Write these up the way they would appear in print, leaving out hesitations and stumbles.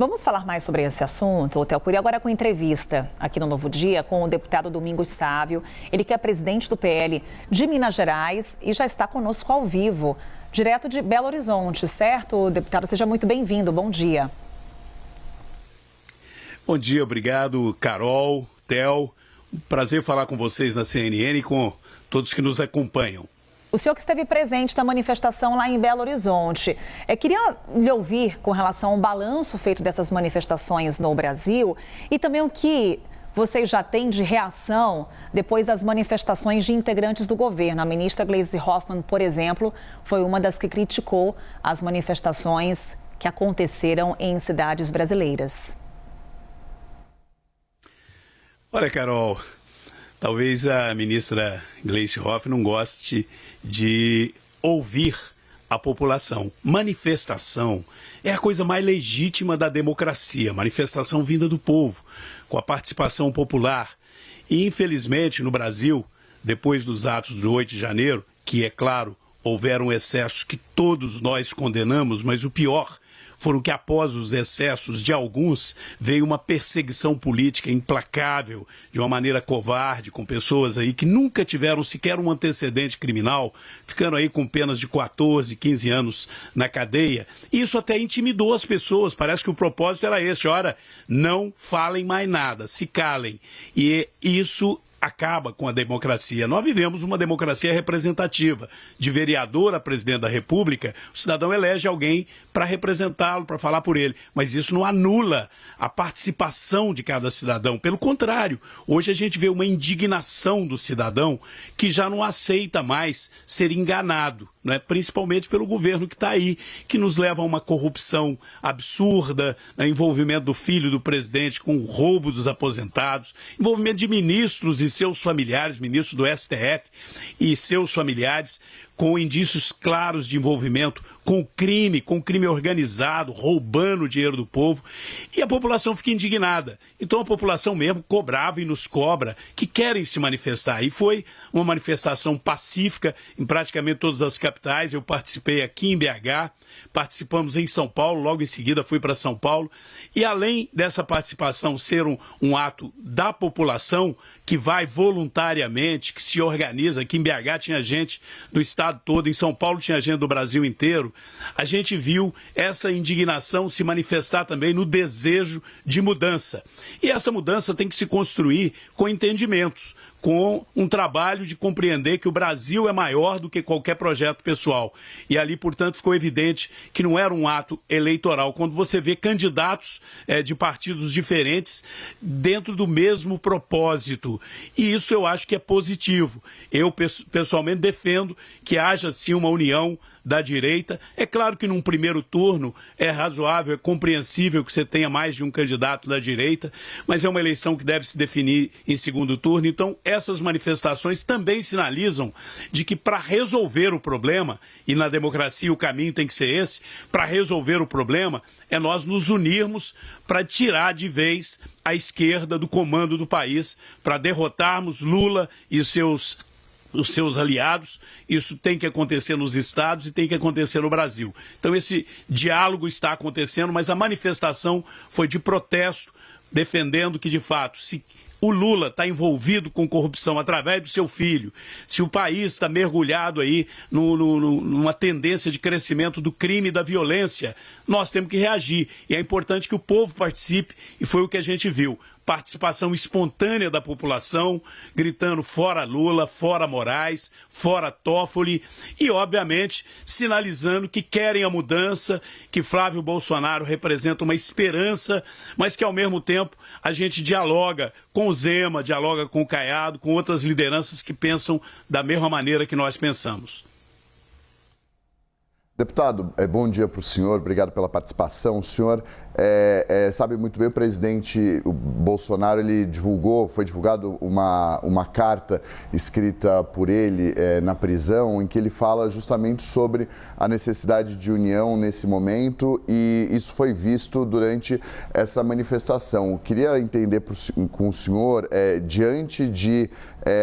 Vamos falar mais sobre esse assunto, Telpuri, agora com entrevista aqui no Novo Dia com o deputado Domingos Sávio. Ele que é presidente do PL de Minas Gerais e já está conosco ao vivo, direto de Belo Horizonte, certo, deputado? Seja muito bem-vindo, bom dia. Bom dia, obrigado, Carol, Tel. Prazer falar com vocês na CNN e com todos que nos acompanham. O senhor que esteve presente na manifestação lá em Belo Horizonte, queria lhe ouvir com relação ao balanço feito dessas manifestações no Brasil e também o que vocês já têm de reação depois das manifestações de integrantes do governo. A ministra Gleisi Hoffmann, por exemplo, foi uma das que criticou as manifestações que aconteceram em cidades brasileiras. Olha, Carol, talvez a ministra Gleisi Hoffmann não goste de ouvir a população. Manifestação é a coisa mais legítima da democracia, manifestação vinda do povo, com a participação popular. E, infelizmente, no Brasil, depois dos atos do 8 de janeiro, que, é claro, houveram excessos que todos nós condenamos, mas o pior foram que após os excessos de alguns, veio uma perseguição política implacável, de uma maneira covarde, com pessoas aí que nunca tiveram sequer um antecedente criminal, ficando aí com penas de 14, 15 anos na cadeia. E isso até intimidou as pessoas, parece que o propósito era esse, ora, não falem mais nada, se calem. E isso acaba com a democracia. Nós vivemos uma democracia representativa. De vereador a presidente da República, o cidadão elege alguém para representá-lo, para falar por ele. Mas isso não anula a participação de cada cidadão. Pelo contrário, hoje a gente vê uma indignação do cidadão que já não aceita mais ser enganado, né? Principalmente pelo governo que está aí, que nos leva a uma corrupção absurda, né? Envolvimento do filho do presidente com o roubo dos aposentados, envolvimento de ministros e seus familiares, ministros do STF e seus familiares, com indícios claros de envolvimento com crime organizado, roubando o dinheiro do povo, e a população fica indignada. Então a população mesmo cobrava e nos cobra que querem se manifestar. E foi uma manifestação pacífica em praticamente todas as capitais. Eu participei aqui em BH, participamos em São Paulo, logo em seguida fui para São Paulo. E além dessa participação ser um ato da população que vai voluntariamente, que se organiza, aqui em BH tinha gente do estado todo, em São Paulo tinha gente do Brasil inteiro, a gente viu essa indignação se manifestar também no desejo de mudança. E essa mudança tem que se construir com entendimentos, com um trabalho de compreender que o Brasil é maior do que qualquer projeto pessoal. E ali, portanto, ficou evidente que não era um ato eleitoral. Quando você vê candidatos de partidos diferentes dentro do mesmo propósito. E isso eu acho que é positivo. Eu, pessoalmente, defendo que haja, sim, uma união da direita. É claro que num primeiro turno é razoável, é compreensível que você tenha mais de um candidato da direita, mas é uma eleição que deve se definir em segundo turno. Então, essas manifestações também sinalizam de que para resolver o problema, e na democracia o caminho tem que ser esse, para resolver o problema é nós nos unirmos para tirar de vez a esquerda do comando do país, para derrotarmos Lula e os seus aliados. Isso tem que acontecer nos estados e tem que acontecer no Brasil. Então esse diálogo está acontecendo, mas a manifestação foi de protesto, defendendo que, de fato, se o Lula está envolvido com corrupção através do seu filho, se o país está mergulhado aí numa tendência de crescimento do crime e da violência, nós temos que reagir. E é importante que o povo participe, e foi o que a gente viu. Participação espontânea da população, gritando fora Lula, fora Moraes, fora Toffoli e, obviamente, sinalizando que querem a mudança, que Flávio Bolsonaro representa uma esperança, mas que, ao mesmo tempo, a gente dialoga com o Zema, dialoga com o Caiado, com outras lideranças que pensam da mesma maneira que nós pensamos. Deputado, bom dia para o senhor, obrigado pela participação. O senhor sabe muito bem, o presidente Bolsonaro, ele foi divulgado uma carta escrita por ele na prisão, em que ele fala justamente sobre a necessidade de união nesse momento, e isso foi visto durante essa manifestação. Eu queria entender com o senhor, diante de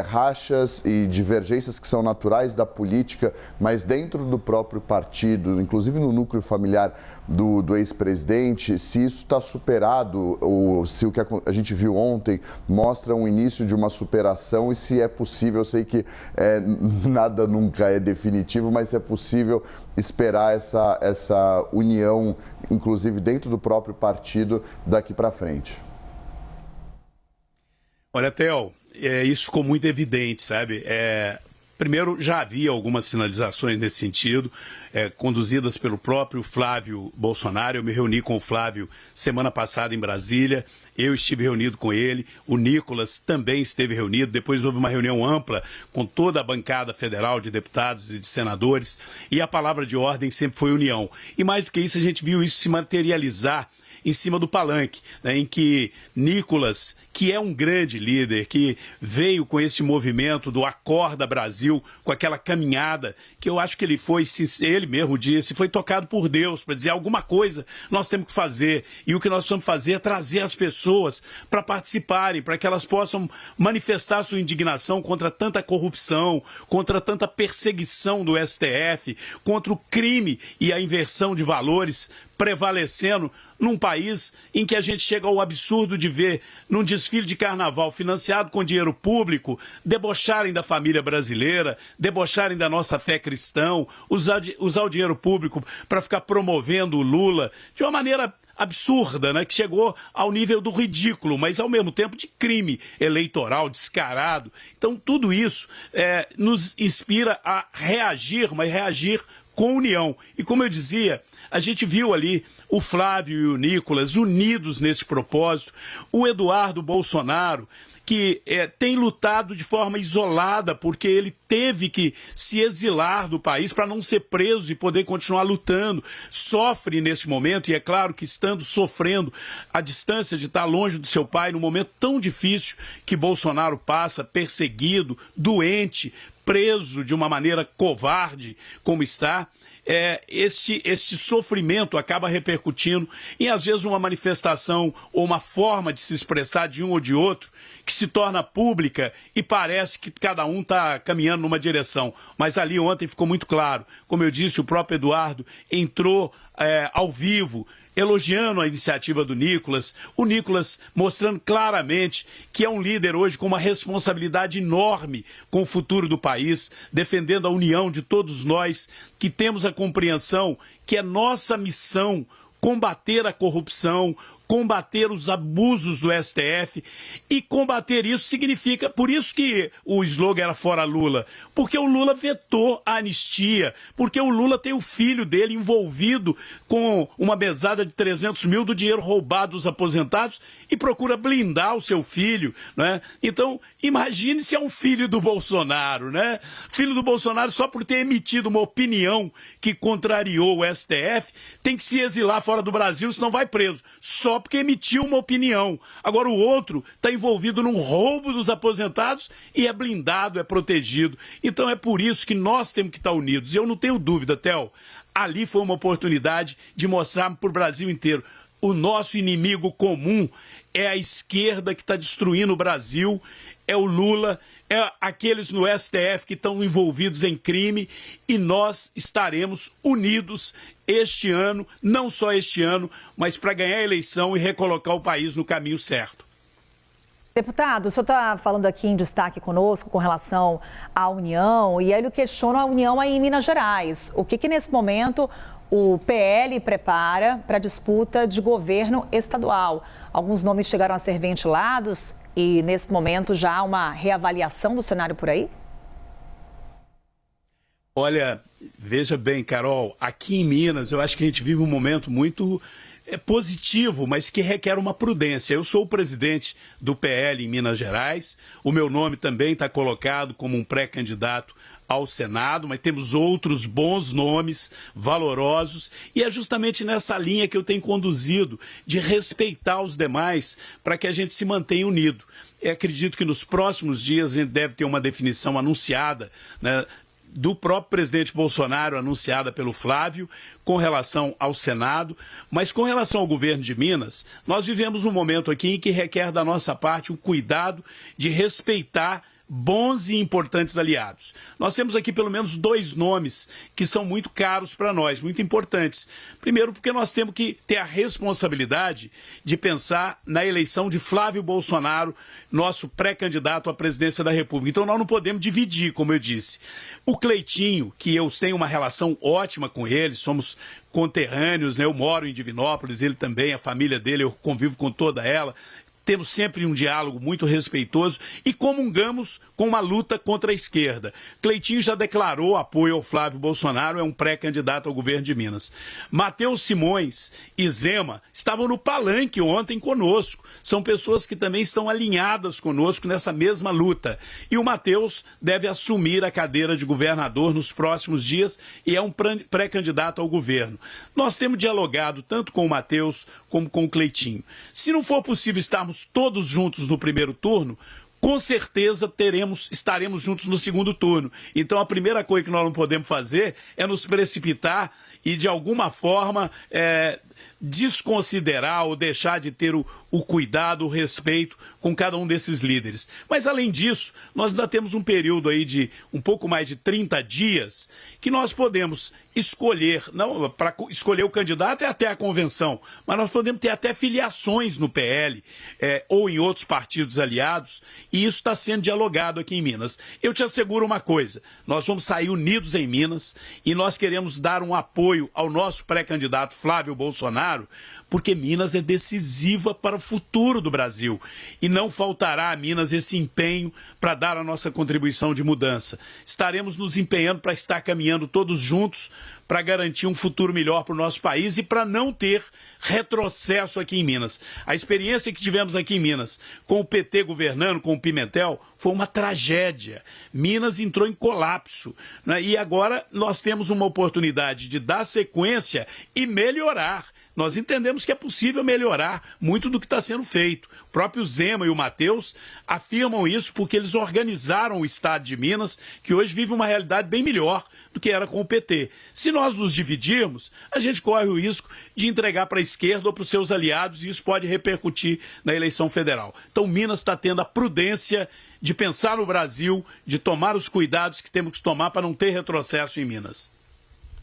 rachas e divergências que são naturais da política, mas dentro do próprio partido, inclusive no núcleo familiar do ex-presidente, frente, se isso está superado, ou se o que a gente viu ontem mostra um início de uma superação e se é possível, eu sei que nada nunca é definitivo, mas se é possível esperar essa união, inclusive dentro do próprio partido, daqui para frente. Olha, Theo, isso ficou muito evidente, sabe? Primeiro, já havia algumas sinalizações nesse sentido, conduzidas pelo próprio Flávio Bolsonaro. Eu me reuni com o Flávio semana passada em Brasília, eu estive reunido com ele, o Nicolas também esteve reunido, depois houve uma reunião ampla com toda a bancada federal de deputados e de senadores, e a palavra de ordem sempre foi união. E mais do que isso, a gente viu isso se materializar em cima do palanque, né, em que Nicolas, que é um grande líder, que veio com esse movimento do Acorda Brasil, com aquela caminhada, que eu acho que ele mesmo disse, foi tocado por Deus para dizer alguma coisa nós temos que fazer. E o que nós precisamos fazer é trazer as pessoas para participarem, para que elas possam manifestar sua indignação contra tanta corrupção, contra tanta perseguição do STF, contra o crime e a inversão de valores prevalecendo num país em que a gente chega ao absurdo de ver num desfile de carnaval financiado com dinheiro público, debocharem da família brasileira, debocharem da nossa fé cristã, usar o dinheiro público para ficar promovendo o Lula de uma maneira absurda, né, que chegou ao nível do ridículo, mas ao mesmo tempo de crime eleitoral descarado. Então tudo isso nos inspira a reagir, mas reagir com união. E como eu dizia, a gente viu ali o Flávio e o Nicolas unidos nesse propósito, o Eduardo Bolsonaro, que tem lutado de forma isolada, porque ele teve que se exilar do país para não ser preso e poder continuar lutando. Sofre nesse momento, e é claro que estando sofrendo a distância de estar longe do seu pai, num momento tão difícil que Bolsonaro passa, perseguido, doente, preso de uma maneira covarde como está, este sofrimento acaba repercutindo em, às vezes, uma manifestação ou uma forma de se expressar de um ou de outro que se torna pública e parece que cada um está caminhando numa direção. Mas ali ontem ficou muito claro. Como eu disse, o próprio Eduardo entrou ao vivo, elogiando a iniciativa do Nicolas, o Nicolas mostrando claramente que é um líder hoje com uma responsabilidade enorme com o futuro do país, defendendo a união de todos nós, que temos a compreensão que é nossa missão combater a corrupção, combater os abusos do STF, e combater isso significa, por isso que o slogan era Fora Lula, porque o Lula vetou a anistia, porque o Lula tem o filho dele envolvido com uma mesada de 300 mil do dinheiro roubado dos aposentados e procura blindar o seu filho, né? Então, imagine se é um filho do Bolsonaro, né? Filho do Bolsonaro, só por ter emitido uma opinião que contrariou o STF, tem que se exilar fora do Brasil, senão vai preso. Só porque emitiu uma opinião. Agora o outro está envolvido num roubo dos aposentados e é blindado, é protegido. Então é por isso que nós temos que estar unidos. E eu não tenho dúvida, Theo, ali foi uma oportunidade de mostrar para o Brasil inteiro: o nosso inimigo comum é a esquerda que está destruindo o Brasil, é o Lula, é aqueles no STF que estão envolvidos em crime, e nós estaremos unidos este ano, não só este ano, mas para ganhar a eleição e recolocar o país no caminho certo. Deputado, o senhor está falando aqui em destaque conosco com relação à União, e aí ele questiona a União aí em Minas Gerais. O que nesse momento o PL prepara para a disputa de governo estadual? Alguns nomes chegaram a ser ventilados e nesse momento já há uma reavaliação do cenário por aí? Olha, veja bem, Carol, aqui em Minas eu acho que a gente vive um momento muito positivo, mas que requer uma prudência. Eu sou o presidente do PL em Minas Gerais, o meu nome também está colocado como um pré-candidato ao Senado, mas temos outros bons nomes, valorosos, e é justamente nessa linha que eu tenho conduzido, de respeitar os demais, para que a gente se mantenha unido. Eu acredito que nos próximos dias a gente deve ter uma definição anunciada, né, do próprio presidente Bolsonaro, anunciada pelo Flávio, com relação ao Senado, mas com relação ao governo de Minas, nós vivemos um momento aqui em que requer da nossa parte um cuidado de respeitar bons e importantes aliados. Nós temos aqui pelo menos 2 nomes que são muito caros para nós, muito importantes. Primeiro, porque nós temos que ter a responsabilidade de pensar na eleição de Flávio Bolsonaro, nosso pré-candidato à presidência da República. Então nós não podemos dividir, como eu disse. O Cleitinho, que eu tenho uma relação ótima com ele, somos conterrâneos, né? Eu moro em Divinópolis, ele também, a família dele, eu convivo com toda ela. Temos sempre um diálogo muito respeitoso e comungamos com uma luta contra a esquerda. Cleitinho já declarou apoio ao Flávio Bolsonaro, é um pré-candidato ao governo de Minas. Matheus Simões e Zema estavam no palanque ontem conosco. São pessoas que também estão alinhadas conosco nessa mesma luta. E o Matheus deve assumir a cadeira de governador nos próximos dias e é um pré-candidato ao governo. Nós temos dialogado tanto com o Matheus como com o Cleitinho. Se não for possível estarmos todos juntos no primeiro turno, com certeza estaremos juntos no segundo turno. Então a primeira coisa que nós não podemos fazer é nos precipitar e de alguma forma desconsiderar ou deixar de ter o cuidado, o respeito com cada um desses líderes. Mas além disso, nós ainda temos um período aí de um pouco mais de 30 dias que nós podemos escolher, não para escolher o candidato é até a convenção, mas nós podemos ter até filiações no PL ou em outros partidos aliados, e isso está sendo dialogado aqui em Minas. Eu te asseguro uma coisa, nós vamos sair unidos em Minas e nós queremos dar um apoio ao nosso pré-candidato Flávio Bolsonaro, porque Minas é decisiva para o futuro do Brasil e não faltará a Minas esse empenho para dar a nossa contribuição de mudança. Estaremos nos empenhando para estar caminhando todos juntos para garantir um futuro melhor para o nosso país e para não ter retrocesso aqui em Minas. A experiência que tivemos aqui em Minas com o PT governando, com o Pimentel, foi uma tragédia. Minas entrou em colapso, né? E agora nós temos uma oportunidade de dar sequência e melhorar. Nós entendemos que é possível melhorar muito do que está sendo feito. O próprio Zema e o Matheus afirmam isso porque eles organizaram o estado de Minas, que hoje vive uma realidade bem melhor do que era com o PT. Se nós nos dividirmos, a gente corre o risco de entregar para a esquerda ou para os seus aliados, e isso pode repercutir na eleição federal. Então Minas está tendo a prudência de pensar no Brasil, de tomar os cuidados que temos que tomar para não ter retrocesso em Minas.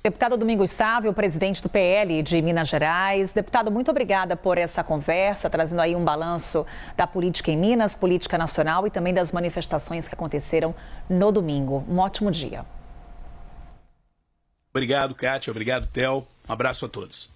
Deputado Domingos Sávio, presidente do PL de Minas Gerais. Deputado, muito obrigada por essa conversa, trazendo aí um balanço da política em Minas, política nacional e também das manifestações que aconteceram no domingo. Um ótimo dia. Obrigado, Kátia. Obrigado, Theo. Um abraço a todos.